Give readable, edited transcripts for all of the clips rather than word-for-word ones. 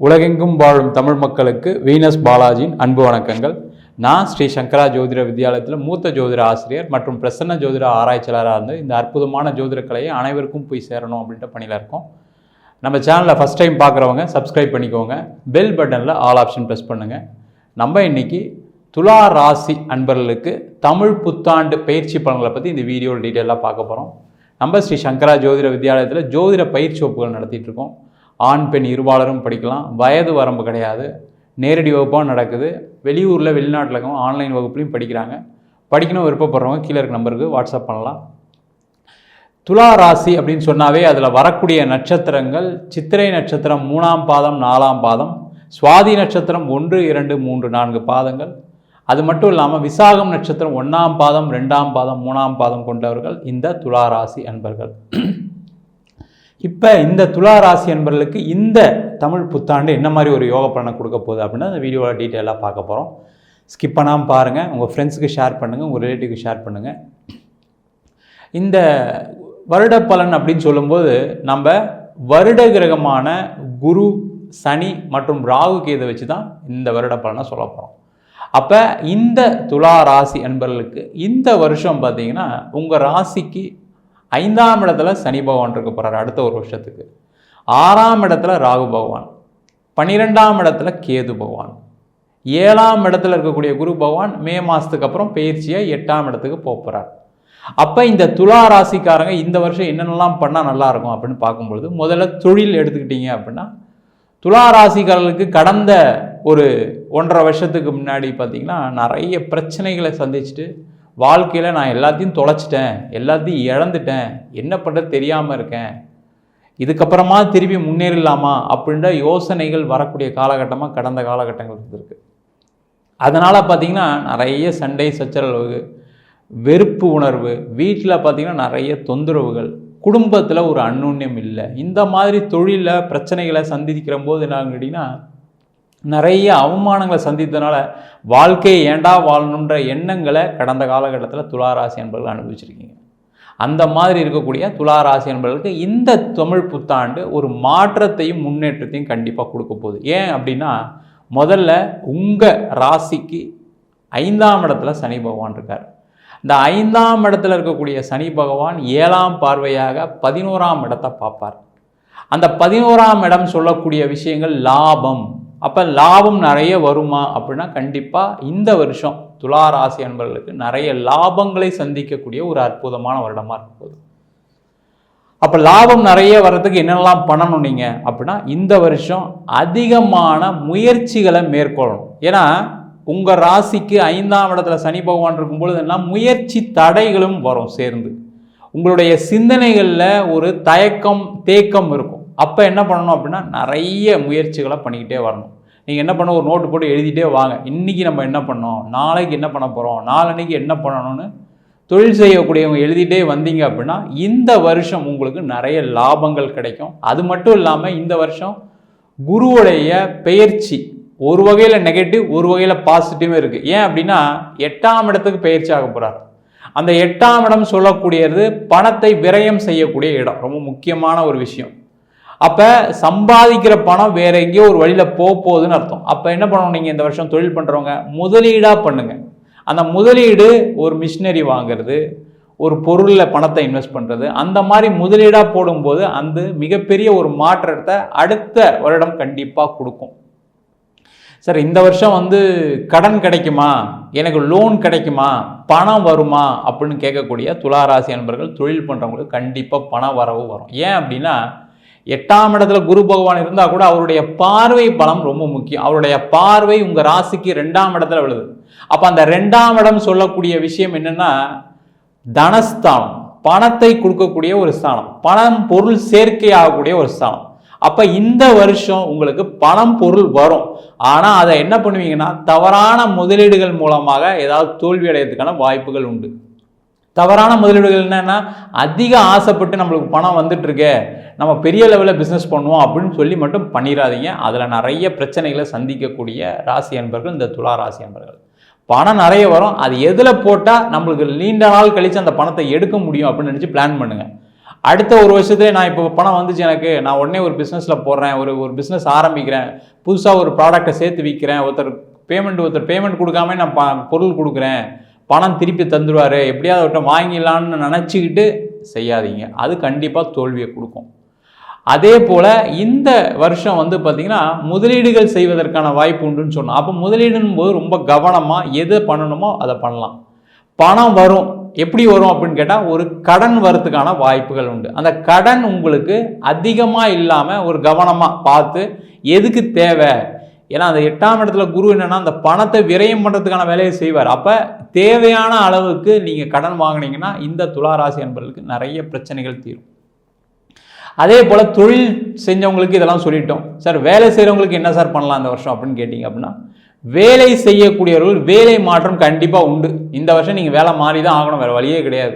உலகெங்கும் வாழும் தமிழ் மக்களுக்கு வீனஸ் பாலாஜியின் அன்பு வணக்கங்கள். நான் ஸ்ரீ சங்கரா ஜோதிட வித்யாலயத்தில் மூத்த ஜோதிட ஆசிரியர் மற்றும் பிரசன்ன ஜோதிட ஆராய்ச்சியாளராக இருந்து இந்த அற்புதமான ஜோதிட கலையை அனைவருக்கும் போய் சேரணும் அப்படின்ற பணியில் இருக்கோம். நம்ம சேனலில் ஃபஸ்ட் டைம் பார்க்குறவங்க சப்ஸ்கிரைப் பண்ணிக்கோங்க, பெல் பட்டனில் ஆல் ஆப்ஷன் ப்ரெஸ் பண்ணுங்கள். நம்ம இன்றைக்கி துலா ராசி அன்பர்களுக்கு தமிழ் புத்தாண்டு பயிற்சி பலன்களை பற்றி இந்த வீடியோவில் டீட்டெயிலாக பார்க்க போகிறோம். நம்ம ஸ்ரீ சங்கரா ஜோதிட வித்யாலயத்தில் ஜோதிட பயிற்சி வகுப்புகள் நடத்திட்டு இருக்கோம். ஆண் பெண் இருபாலரும் படிக்கலாம், வயது வரம்பு கிடையாது, நேரடி வகுப்பாக நடக்குது. வெளியூரில் வெளிநாட்டில் இருக்கவங்க ஆன்லைன் வகுப்புலையும் படிக்கிறாங்க. படிக்கணும் விருப்பப்படுறவங்க கீழே இருக்க நம்பருக்கு வாட்ஸ்அப் பண்ணலாம். துலா ராசி அப்படின்னு சொன்னாவே அதில் வரக்கூடிய நட்சத்திரங்கள் சித்திரை நட்சத்திரம் 3ஆம் பாதம் 4ஆம் பாதம், சுவாதி நட்சத்திரம் 1, 2, 3, 4 பாதங்கள். அது மட்டும் இல்லாமல் விசாகம் நட்சத்திரம் 1ஆம் பாதம் 2ஆம் பாதம் 3ஆம் பாதம் கொண்டவர்கள் இந்த துலா ராசி அன்பர்கள். இப்போ இந்த துலா ராசி அன்பர்களுக்கு இந்த தமிழ் புத்தாண்டு என்ன மாதிரி ஒரு யோக பலனை கொடுக்க போகுது அப்படின்னா இந்த வீடியோவில் டீட்டெயிலாக பார்க்க போகிறோம். ஸ்கிப் பண்ணாமல் பாருங்கள், உங்கள் ஃப்ரெண்ட்ஸுக்கு ஷேர் பண்ணுங்கள், உங்கள் ரிலேட்டிவ்க்கு ஷேர் பண்ணுங்கள். இந்த வருட பலன் அப்படின்னு சொல்லும்போது நம்ம வருட கிரகமான குரு, சனி மற்றும் ராகு கேது வச்சு தான் இந்த வருட பலனை சொல்ல போகிறோம். அப்போ இந்த துலா ராசி அன்பர்களுக்கு இந்த வருஷம் பார்த்தீங்கன்னா உங்கள் ராசிக்கு 5ஆம் இடத்துல சனி பகவான் இருக்க போகிறார் அடுத்த ஒரு வருஷத்துக்கு. 6ஆம் இடத்துல ராகு பகவான், 12ஆம் இடத்துல கேது பகவான், 7ஆம் இடத்துல இருக்கக்கூடிய குரு பகவான் மே மாதத்துக்கு அப்புறம் பயிற்சியாக 8ஆம் இடத்துக்கு போகிறார். அப்போ இந்த துலா ராசிக்காரங்க இந்த வருஷம் என்னென்னலாம் பண்ணால் நல்லாயிருக்கும் அப்படின்னு பார்க்கும்பொழுது முதல்ல தொழில் எடுத்துக்கிட்டீங்க அப்படின்னா துலா ராசிக்காரர்களுக்கு கடந்த ஒரு 1.5 வருஷத்துக்கு முன்னாடி பார்த்திங்கன்னா நிறைய பிரச்சனைகளை சந்திச்சுட்டு வாழ்க்கையில் நான் எல்லாத்தையும் தொலைச்சிட்டேன், எல்லாத்தையும் இழந்துட்டேன், என்ன பண்ணுறது தெரியாமல் இருக்கேன், இதுக்கப்புறமா திருப்பி முன்னேறலாமா அப்படின்ற யோசனைகள் வரக்கூடிய காலகட்டமாக கடந்த காலகட்டங்கள் இருந்திருக்கு. அதனால் பார்த்திங்கன்னா நிறைய சண்டை சச்சரவு, வெறுப்பு உணர்வு, வீட்டில் பார்த்திங்கன்னா நிறைய தொந்தரவுகள், குடும்பத்தில் ஒரு அந்யோன்யம் இல்லை. இந்த மாதிரி தொழிலில் பிரச்சனைகளை சந்திக்கிற போது என்னன்னு கேட்டிங்கன்னா நிறைய அவமானங்களை சந்தித்ததுனால வாழ்க்கையை ஏண்டா வாழணுன்ற எண்ணங்களை கடந்த காலகட்டத்தில் துளாராசி என்பவர்கள் அனுபவிச்சிருக்கீங்க. அந்த மாதிரி இருக்கக்கூடிய துளாராசி என்பவர்களுக்கு இந்த தமிழ் புத்தாண்டு ஒரு மாற்றத்தையும் முன்னேற்றத்தையும் கண்டிப்பாக கொடுக்க போகுது. ஏன் அப்படின்னா முதல்ல உங்கள் ராசிக்கு 5ஆம் இடத்துல சனி பகவான் இருக்கார். இந்த 5ஆம் இடத்துல இருக்கக்கூடிய சனி பகவான் 7ஆம் பார்வையாக 11ஆம் இடத்தை பார்ப்பார். அந்த 11ஆம் இடம் சொல்லக்கூடிய விஷயங்கள் லாபம். அப்போ லாபம் நிறைய வருமா அப்படின்னா கண்டிப்பாக இந்த வருஷம் துலா ராசி அன்பர்களுக்கு நிறைய லாபங்களை சந்திக்கக்கூடிய ஒரு அற்புதமான வருடமாக இருக்க போகுது. அப்போ லாபம் நிறைய வர்றதுக்கு என்னென்னலாம் பண்ணணும் நீங்கள் அப்படின்னா இந்த வருஷம் அதிகமான முயற்சிகளை மேற்கொள்ளணும். ஏன்னா உங்கள் ராசிக்கு 5ஆம் இடத்துல சனி பகவான் இருக்கும்பொழுது என்ன முயற்சி தடைகளும் வரும் சேர்ந்து. உங்களுடைய சிந்தனைகளில் ஒரு தயக்கம் தேக்கம் இருக்கும். அப்போ என்ன பண்ணணும் அப்படின்னா நிறைய முயற்சிகளை பண்ணிக்கிட்டே வரணும். நீங்கள் என்ன பண்ண ஒரு நோட்டு போட்டு எழுதிட்டே வாங்க, இன்றைக்கி நம்ம என்ன பண்ணோம், நாளைக்கு என்ன பண்ண போகிறோம், நாளன்னைக்கு என்ன பண்ணணும்னு தொழில் செய்யக்கூடியவங்க எழுதிட்டே வந்தீங்க அப்படின்னா இந்த வருஷம் உங்களுக்கு நிறைய லாபங்கள் கிடைக்கும். அது மட்டும் இல்லாமல் இந்த வருஷம் குருவுடைய பெயர்ச்சி ஒரு வகையில் நெகட்டிவ், ஒரு வகையில் பாசிட்டிவும் இருக்குது. ஏன் அப்படின்னா 8ஆம் இடத்துக்கு பெயர்ச்சி ஆக போகிறார். அந்த 8ஆம் இடம் சொல்லக்கூடியது பணத்தை விரயம் செய்யக்கூடிய இடம், ரொம்ப முக்கியமான ஒரு விஷயம். அப்போ சம்பாதிக்கிற பணம் வேற எங்கேயோ ஒரு வழியில் போகுதுன்னு அர்த்தம். அப்போ என்ன பண்ணணும், நீங்கள் இந்த வருஷம் தொழில் பண்ணுறவங்க முதலீடாக பண்ணுங்கள். அந்த முதலீடு ஒரு மிஷினரி வாங்கிறது, ஒரு பொருளில் பணத்தை இன்வெஸ்ட் பண்ணுறது, அந்த மாதிரி முதலீடாக போடும்போது அந்த மிகப்பெரிய ஒரு மாற்றத்தை அடுத்த வருடம் கண்டிப்பாக கொடுக்கும். சார் இந்த வருஷம் கடன் கிடைக்குமா, எனக்கு லோன் கிடைக்குமா, பணம் வருமா அப்படின்னு கேட்கக்கூடிய துளாராசி அன்பர்கள் தொழில் பண்ணுறவங்களுக்கு கண்டிப்பாக பண வரவு வரும். ஏன் அப்படின்னா 8ஆம் இடத்துல குரு பகவான் இருந்தால் கூட அவருடைய பார்வை பலம் ரொம்ப முக்கியம். அவருடைய பார்வை உங்கள் ராசிக்கு 2ஆம் இடத்துல விழுது. அப்போ அந்த 2ஆம் இடம் சொல்லக்கூடிய விஷயம் என்னென்னா தனஸ்தானம், பணத்தை கொடுக்கக்கூடிய ஒரு ஸ்தானம், பணம் பொருள் சேர்க்கை ஆகக்கூடிய ஒரு ஸ்தானம். அப்போ இந்த வருஷம் உங்களுக்கு பணம் பொருள் வரும். ஆனால் அதை என்ன பண்ணுவீங்கன்னா தவறான முதலீடுகள் மூலமாக ஏதாவது தோல்வி அடையிறதுக்கான வாய்ப்புகள் உண்டு. தவறான முதலீடுகள் என்னன்னா அதிக ஆசைப்பட்டு நம்மளுக்கு பணம் வந்துட்டுருக்கு, நம்ம பெரிய லெவலில் பிஸ்னஸ் பண்ணுவோம் அப்படின்னு சொல்லி மட்டும் பண்ணிடாதீங்க. அதில் நிறைய பிரச்சனைகளை சந்திக்கக்கூடிய ராசி அன்பர்கள் இந்த துலா ராசி அன்பர்கள். பணம் நிறைய வரும், அது எதில் போட்டால் நம்மளுக்கு நீண்ட நாள் கழித்து அந்த பணத்தை எடுக்க முடியும் அப்படின்னு நினச்சி பிளான் பண்ணுங்கள். அடுத்த ஒரு வருஷத்துலேயே நான் இப்போ பணம் வந்துச்சு எனக்கு, நான் உடனே ஒரு பிஸ்னஸில் போடுறேன், ஒரு பிஸ்னஸ் ஆரம்பிக்கிறேன், புதுசாக ஒரு ப்ராடக்டை சேர்த்து விற்கிறேன், ஒருத்தர் பேமெண்ட் கொடுக்காம நான் பொருள் கொடுக்குறேன், பணம் திருப்பி தந்துடுவார், எப்படியாவது அவர்கிட்ட வாங்கிடலான்னு நினச்சிக்கிட்டு செய்யாதீங்க. அது கண்டிப்பாக தோல்வியை கொடுக்கும். அதே போல் இந்த வருஷம் வந்து பார்த்திங்கன்னா முதலீடுகள் செய்வதற்கான வாய்ப்பு உண்டுன்னு சொன்னோம். அப்போ முதலீடுன்னு போது ரொம்ப கவனமாக எது பண்ணணுமோ அதை பண்ணலாம். பணம் வரும், எப்படி வரும் அப்படின்னு கேட்டால் ஒரு கடன் வரத்துக்கான வாய்ப்புகள் உண்டு. அந்த கடன் உங்களுக்கு அதிகமாக இல்லாமல் ஒரு கவனமாக பார்த்து எதுக்கு தேவை, ஏன்னா அந்த 8ஆம் இடத்துல குரு என்னென்னா அந்த பணத்தை விரயம் பண்ணுறதுக்கான வேலையை செய்வார். அப்போ தேவையான அளவுக்கு நீங்கள் கடன் வாங்கினீங்கன்னா இந்த துளாராசி அன்பர்களுக்கு நிறைய பிரச்சனைகள் தீரும். அதே போல் தொழில் செஞ்சவங்களுக்கு இதெல்லாம் சொல்லிட்டோம். சார் வேலை செய்கிறவங்களுக்கு என்ன சார் பண்ணலாம் இந்த வருஷம் அப்படின்னு கேட்டிங்க அப்படின்னா, வேலை செய்யக்கூடியவர்கள் வேலை மாற்றம் கண்டிப்பாக உண்டு. இந்த வருஷம் நீங்கள் வேலை மாறி தான் ஆகணும், வேறு வழியே கிடையாது.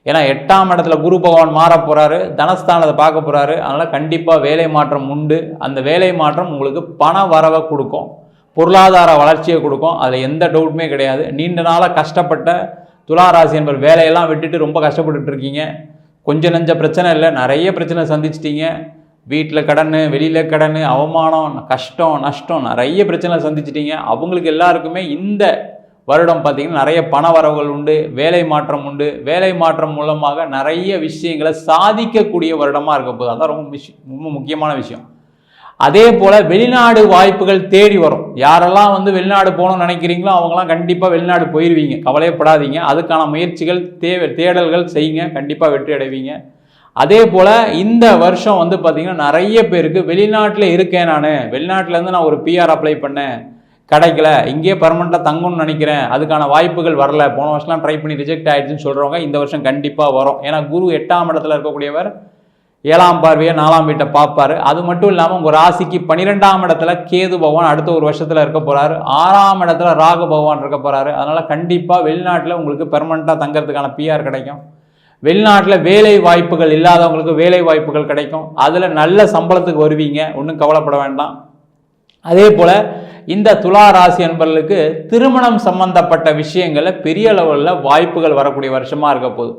ஏன்னா 8ஆம் இடத்துல குரு பகவான் மாற போகிறாரு, தனஸ்தானத்தை பார்க்க போகிறாரு. அதனால் கண்டிப்பாக வேலை மாற்றம் உண்டு. அந்த வேலை மாற்றம் உங்களுக்கு பண வரவை கொடுக்கும், பொருளாதார வளர்ச்சியை கொடுக்கும், அதில் எந்த டவுட்டுமே கிடையாது. நீண்ட நாளாக கஷ்டப்பட்ட துளாராசி என்பவர் வேலையெல்லாம் விட்டுட்டு ரொம்ப கஷ்டப்பட்டுட்டு இருக்கீங்க. கொஞ்சம் நஞ்ச பிரச்சனை இல்லை, நிறைய பிரச்சனை சந்திச்சிட்டிங்க. வீட்டில் கடன், வெளியில் கடன், அவமானம், கஷ்டம், நஷ்டம், நிறைய பிரச்சனை சந்திச்சிட்டிங்க. அவங்களுக்கு எல்லாருக்குமே இந்த வருடம் பார்த்திங்கன்னா நிறைய பண வரவுகள் உண்டு, வேலை மாற்றம் உண்டு. வேலை மாற்றம் மூலமாக நிறைய விஷயங்களை சாதிக்கக்கூடிய வருடமாக இருக்க போகுது. அதான் ரொம்ப முக்கியமான விஷயம். அதே போல் வெளிநாடு வாய்ப்புகள் தேடி வரும். யாரெல்லாம் வந்து வெளிநாடு போகணும்னு நினைக்கிறீங்களோ அவங்களாம் கண்டிப்பாக வெளிநாடு போயிடுவீங்க, கவலையப்படாதீங்க. அதுக்கான முயற்சிகள் தேடல்கள் செய்யுங்க, கண்டிப்பாக வெற்றி அடைவீங்க. அதே போல் இந்த வருஷம் வந்து பார்த்திங்கன்னா நிறைய பேருக்கு வெளிநாட்டில் இருக்கேன், நான் வெளிநாட்டிலேருந்து நான் ஒரு பிஆர் அப்ளை பண்ணேன், கிடைக்கல, இங்கேயே பர்மனெண்ட்டாக தங்கணும்னு நினைக்கிறேன், அதுக்கான வாய்ப்புகள் வரல, போன வருஷம்லாம் ட்ரை பண்ணி ரிஜெக்ட் ஆகிடுச்சுன்னு சொல்கிறவங்க இந்த வருஷம் கண்டிப்பாக வரும். ஏன்னா குரு 8ஆம் இடத்துல இருக்கக்கூடியவர் 7ஆம் பார்வையை 4ஆம் வீட்டை பார்ப்பார். அது மட்டும் இல்லாமல் உங்கள் ராசிக்கு 12ஆம் இடத்துல கேது பகவான் அடுத்த ஒரு வருஷத்தில் இருக்க போகிறாரு, 6ஆம் இடத்துல ராகு பகவான் இருக்க போகிறாரு. அதனால் கண்டிப்பாக வெளிநாட்டில் உங்களுக்கு பெர்மனெண்ட்டாக தங்கிறதுக்கான பிஆர் கிடைக்கும். வெளிநாட்டில் வேலை வாய்ப்புகள் இல்லாதவங்களுக்கு வேலை வாய்ப்புகள் கிடைக்கும், அதில் நல்ல சம்பளத்துக்கு வருவீங்க, ஒன்றும் கவலைப்பட வேண்டாம். அதே போல் இந்த துலா ராசி என்பவர்களுக்கு திருமணம் சம்பந்தப்பட்ட விஷயங்களில் பெரிய அளவில் வாய்ப்புகள் வரக்கூடிய வருஷமாக இருக்க போகுது.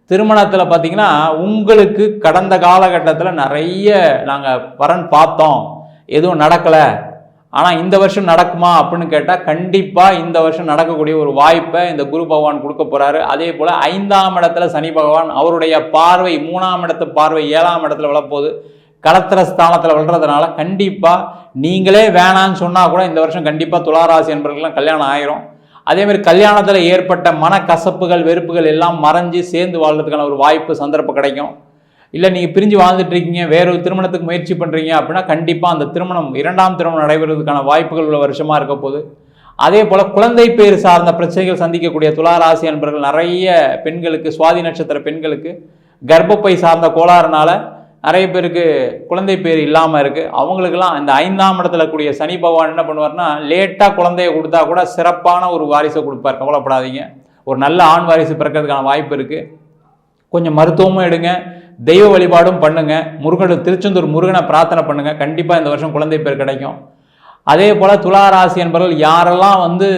திருமணத்தில் பார்த்திங்கன்னா உங்களுக்கு கடந்த காலகட்டத்தில் நிறைய நாங்கள் வரன் பார்த்தோம், எதுவும் நடக்கலை, ஆனால் இந்த வருஷம் நடக்குமா அப்படின்னு கேட்டால் கண்டிப்பாக இந்த வருஷம் நடக்கக்கூடிய ஒரு வாய்ப்பை இந்த குரு பகவான் கொடுக்க போகிறாரு. அதே போல் 5ஆம் இடத்துல சனி பகவான் அவருடைய பார்வை 3ஆம் இடத்து பார்வை 7ஆம் இடத்துல விழப்போகுது, கலத்திர ஸ்தானத்தில் விழுறதுனால கண்டிப்பாக நீங்களே வேணான்னு சொன்னால் கூட இந்த வருஷம் கண்டிப்பாக துளாராசி என்பவர்களுக்கெல்லாம் கல்யாணம் ஆயிரும். அதேமாதிரி கல்யாணத்தில் ஏற்பட்ட மனக்கசப்புகள் வெறுப்புகள் எல்லாம் மறைஞ்சு சேர்ந்து வாழ்றதுக்கான ஒரு வாய்ப்பு சந்தர்ப்பம் கிடைக்கும். இல்லை நீங்கள் பிரிஞ்சு வாழ்ந்துட்டு இருக்கீங்க, வேறொரு திருமணத்துக்கு முயற்சி பண்ணுறீங்க அப்படின்னா கண்டிப்பாக அந்த திருமணம் 2ஆம் திருமணம் நடைபெறுவதற்கான வாய்ப்புகள் உள்ள வருஷமாக இருக்க போகுது. அதே போல் குழந்தை பேர் சார்ந்த பிரச்சனைகள் சந்திக்கக்கூடிய துளாராசி என்பவர்கள் நிறைய பெண்களுக்கு, சுவாதி நட்சத்திர பெண்களுக்கு கர்ப்பப்பை சார்ந்த கோளாறுனால நிறைய பேருக்கு குழந்தை பேர் இல்லாமல் இருக்குது. அவங்களுக்கெல்லாம் இந்த 5ஆம் இடத்துல கூடிய சனி பகவான் என்ன பண்ணுவார்னா லேட்டாக குழந்தைய கொடுத்தா கூட சிறப்பான ஒரு வாரிசை கொடுப்பார், கவலைப்படாதீங்க. ஒரு நல்ல ஆண் வாரிசு பிறக்கிறதுக்கான வாய்ப்பு இருக்குது. கொஞ்சம் மருத்துவமும் எடுங்க, தெய்வ வழிபாடும் பண்ணுங்கள், திருச்செந்தூர் முருகனை பிரார்த்தனை பண்ணுங்கள், கண்டிப்பாக இந்த வருஷம் குழந்தை பேர் கிடைக்கும். அதே போல் துளாராசி என்பவர்கள் யாரெல்லாம் வந்து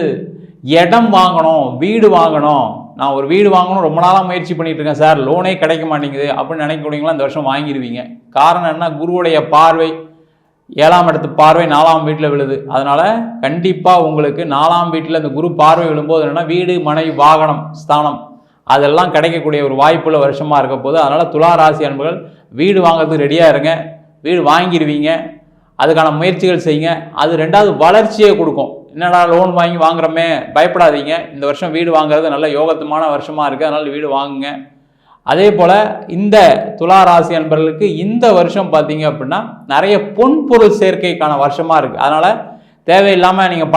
இடம் வாங்கணும், வீடு வாங்கணும், நான் ஒரு வீடு வாங்கணும் ரொம்ப நாளாக முயற்சி பண்ணிட்டு இருக்கேன் சார், லோனே கிடைக்க மாட்டேங்குது அப்படின்னு நினைக்கக்கூடியவங்களாம் இந்த வருஷம் வாங்கிடுவீங்க. காரணம் என்ன, குருவுடைய பார்வை 7ஆம் இடத்து பார்வை 4ஆம் வீட்டில் விழுது. அதனால் கண்டிப்பாக உங்களுக்கு 4ஆம் வீட்டில் இந்த குரு பார்வை விழும்போது என்னென்னா வீடு மனை வாகனம் ஸ்தானம் அதெல்லாம் கிடைக்கக்கூடிய ஒரு வாய்ப்புள்ள வருஷமாக இருக்க போது. அதனால் துளாராசி அன்பர்கள் வீடு வாங்கிறதுக்கு ரெடியாக இருங்க, வீடு வாங்கிடுவீங்க, அதுக்கான முயற்சிகள் செய்யுங்க. அது 2வது வளர்ச்சியை கொடுக்கும். என்னடா லோன் வாங்கி வாங்குறோமே, பயப்படாதீங்க, இந்த வருஷம் வீடு வாங்குறது நல்ல யோகத்துமான வருஷமாக இருக்குது, அதனால் வீடு வாங்குங்க. அதே போல் இந்த துளாராசி அன்பர்களுக்கு இந்த வருஷம் பார்த்தீங்க அப்படின்னா நிறைய பொன்பொருள் சேர்க்கைக்கான வருஷமாக இருக்குது. அதனால் தேவையில்லாமல் நீங்கள்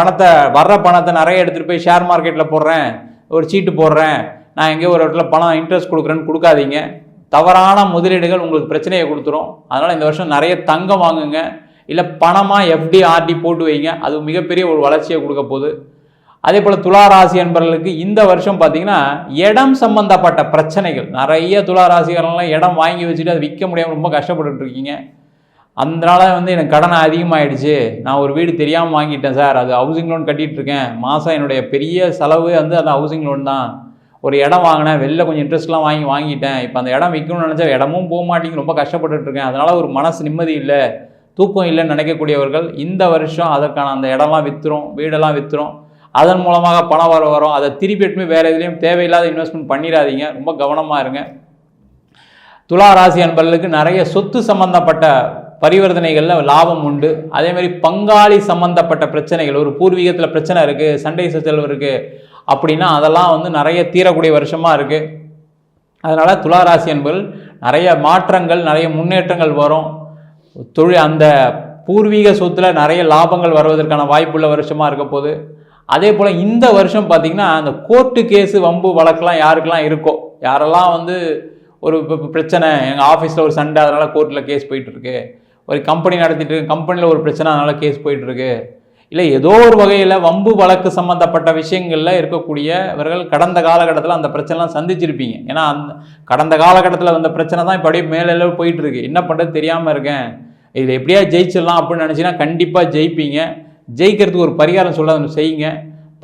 வர்ற பணத்தை நிறைய எடுத்துகிட்டு போய் ஷேர் மார்க்கெட்டில் போடுறேன், ஒரு சீட்டு போடுறேன், நான் எங்கேயோ ஒரு இடத்துல பணம் இன்ட்ரெஸ்ட் கொடுக்குறேன்னு கொடுக்காதீங்க. தவறான முதலீடுகள் உங்களுக்கு பிரச்சனையை கொடுத்துரும். அதனால் இந்த வருஷம் நிறைய தங்கம் வாங்குங்க, இல்லை பணமாக எஃப்டி ஆர்டி போட்டு வைங்க, அது மிகப்பெரிய ஒரு வளர்ச்சியை கொடுக்க போகுது. அதே போல் துளாராசி என்பவர்களுக்கு இந்த வருஷம் பார்த்திங்கன்னா இடம் சம்பந்தப்பட்ட பிரச்சனைகள் நிறைய துளாராசிகாரங்களாம் இடம் வாங்கி வச்சுட்டு அதை விற்க முடியாமல் ரொம்ப கஷ்டப்பட்டுட்டு இருக்கீங்க. அதனால வந்து எனக்கு கடன் அதிகமாகிடுச்சு, நான் ஒரு வீடு தெரியாமல் வாங்கிட்டேன் சார், அது ஹவுசிங் லோன் கட்டிகிட்டு இருக்கேன், மாதம் என்னுடைய பெரிய செலவு வந்து அந்த ஹவுசிங் லோன் தான், ஒரு இடம் வாங்கினேன், வெளில கொஞ்சம் இன்ட்ரெஸ்ட்லாம் வாங்கிட்டேன், இப்போ அந்த இடம் விற்கணும்னு நினச்சா இடமும் போக மாட்டேங்குது, ரொம்ப கஷ்டப்பட்டுருக்கேன், அதனால் ஒரு மனசு நிம்மதி இல்லை, தூக்கம் இல்லைன்னு நினைக்கக்கூடியவர்கள் இந்த வருஷம் அதற்கான அந்த இடம்லாம் விற்றுரும், வீடெல்லாம் விற்றுரும், அதன் மூலமாக பணம் வரும். அதை திருப்பி எட்டுமே வேறு எதுலேயும் தேவையில்லாத இன்வெஸ்ட்மெண்ட் பண்ணிடாதீங்க, ரொம்ப கவனமாக இருங்க. துலா ராசி அன்பர்களுக்கு நிறைய சொத்து சம்பந்தப்பட்ட பரிவர்த்தனைகளில் லாபம் உண்டு. அதேமாதிரி பங்காளி சம்பந்தப்பட்ட பிரச்சனைகள், ஒரு பூர்வீகத்தில் பிரச்சனை இருக்குது, சண்டை சச்சரவு இருக்குது அப்படின்னா அதெல்லாம் வந்து நிறைய தீரக்கூடிய வருஷமாக இருக்குது. அதனால் துலா ராசி அன்பர்கள் நிறைய மாற்றங்கள், நிறைய முன்னேற்றங்கள் வரும். அந்த பூர்வீக சொத்தில் நிறைய லாபங்கள் வருவதற்கான வாய்ப்புள்ள வருஷமாக இருக்க போகுது. அதே போல் இந்த வருஷம் பார்த்திங்கன்னா அந்த கோர்ட்டு கேஸு வம்பு வழக்கெலாம் யாருக்கெல்லாம் இருக்கோ, யாரெல்லாம் வந்து ஒரு பிரச்சனை, எங்கள் ஆஃபீஸில் ஒரு சண்டை அதனால் கோர்ட்டில் கேஸ் போயிட்டுருக்கு, ஒரு கம்பெனி நடத்திட்டு கம்பெனியில் ஒரு பிரச்சனை அதனால் கேஸ் போயிட்டுருக்கு, இல்லை ஏதோ ஒரு வகையில் வம்பு வழக்கு சம்மந்தப்பட்ட விஷயங்களில் இருக்கக்கூடியவர்கள் கடந்த காலகட்டத்தில் அந்த பிரச்சனைலாம் சந்திச்சிருப்பீங்க. ஏன்னா அந்த கடந்த காலகட்டத்தில் வந்த பிரச்சனை தான் இப்போ அப்படியே மேலே போயிட்டுருக்கு. என்ன பண்ணுறது தெரியாமல் இருக்கேன், இதில் எப்படியா ஜெயிச்சிடலாம் அப்படின்னு நினச்சின்னா கண்டிப்பாக ஜெயிப்பீங்க. ஜெயிக்கிறதுக்கு ஒரு பரிகாரம் சொல்ல செய்யுங்க.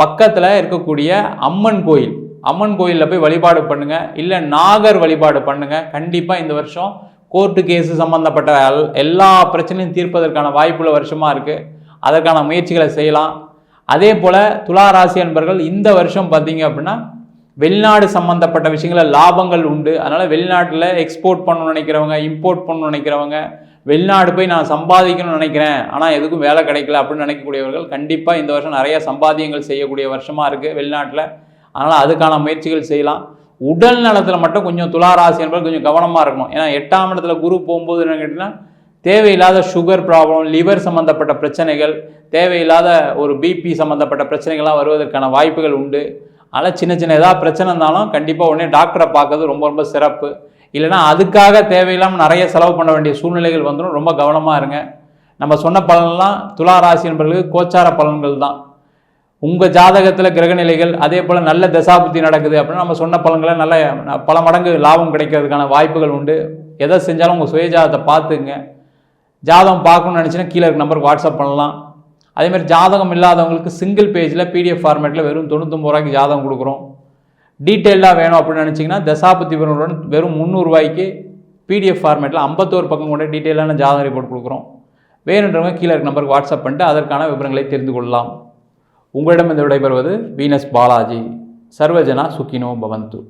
பக்கத்தில் இருக்கக்கூடிய அம்மன் கோயிலில் போய் வழிபாடு பண்ணுங்கள், இல்லை நாகர் வழிபாடு பண்ணுங்கள். கண்டிப்பாக இந்த வருஷம் கோர்ட்டு கேஸு சம்மந்தப்பட்ட எல்லா பிரச்சனையும் தீர்ப்பதற்கான வாய்ப்புள்ள வருஷமாக இருக்குது. அதற்கான முயற்சிகளை செய்யலாம். அதே போல் துலா ராசி அன்பர்கள் இந்த வருஷம் பார்த்தீங்க அப்படின்னா வெளிநாடு சம்மந்தப்பட்ட விஷயங்களில் லாபங்கள் உண்டு. அதனால் வெளிநாட்டில் எக்ஸ்போர்ட் பண்ணணும்னு நினைக்கிறவங்க, இம்போர்ட் பண்ணணும்னு நினைக்கிறவங்க, வெளிநாடு போய் நான் சம்பாதிக்கணும்னு நினைக்கிறேன் ஆனால் எதுக்கும் வேலை கிடைக்கல அப்படின்னு நினைக்கக்கூடியவர்கள் கண்டிப்பாக இந்த வருஷம் நிறைய சம்பாத்தியங்கள் செய்யக்கூடிய வருஷமாக இருக்குது வெளிநாட்டில். அதனால் அதுக்கான முயற்சிகள் செய்யலாம். உடல் நலத்தில் மட்டும் கொஞ்சம் துலா ராசி என்பது கொஞ்சம் கவனமாக இருக்கணும். ஏன்னா 8ஆம் இடத்துல குரு போகும்போது என்ன கேட்டிங்கன்னா தேவையில்லாத சுகர் ப்ராப்ளம், லிவர் சம்மந்தப்பட்ட பிரச்சனைகள், தேவையில்லாத ஒரு பிபி சம்மந்தப்பட்ட பிரச்சனைகள்லாம் வருவதற்கான வாய்ப்புகள் உண்டு. அதனால் சின்ன சின்ன ஏதாவது பிரச்சனை இருந்தாலும் கண்டிப்பாக உடனே டாக்டரை பார்க்கறது ரொம்ப ரொம்ப சிறப்பு. இல்லைனா அதுக்காக தேவையில்லாமல் நிறைய செலவு பண்ண வேண்டிய சூழ்நிலைகள் வந்துடும். ரொம்ப கவனமாக இருங்க. நம்ம சொன்ன பலன்லாம் துலா ராசி என்பவர்களுக்கு கோச்சார பலன்கள் தான். உங்கள் ஜாதகத்தில் கிரகநிலைகள் அதே போல் நல்ல தசாபுத்தி நடக்குது அப்படின்னா நம்ம சொன்ன பலன்களை நல்ல பல மடங்கு லாபம் கிடைக்கிறதுக்கான வாய்ப்புகள் உண்டு. எதை செஞ்சாலும் உங்கள் சுயஜாதகத்தை பார்த்துங்க. ஜாதகம் பார்க்கணும்னு நினச்சின்னா கீழே இருக்க நம்பருக்கு வாட்ஸ்அப் பண்ணலாம். அதேமாதிரி ஜாதகம் இல்லாதவங்களுக்கு சிங்கிள் பேஜில் PDF ஃபார்மேட்டில் வெறும் 99 ரூபாய்க்கு ஜாதகம் கொடுக்குறோம். டீட்டெயிலாக வேணும் அப்படின்னு நினச்சிங்கன்னா தசாபுத்தி விவரங்களுடன் வெறும் 300 ரூபாய்க்கு PDF ஃபார்மேட்டில் 51 பக்கம் கொண்டு டீட்டெயிலான ஜாதக ரிப்போர்ட் கொடுக்குறோம். வேணுன்றவங்க கீழே இருக்க நம்பருக்கு வாட்ஸ்அப் பண்ணிட்டு அதற்கான விவரங்களை தெரிந்து கொள்ளலாம். உங்களிடம் இந்த விடைபெறுவது வீனஸ் பாலாஜி. சர்வஜனா சுகினோ பவந்து.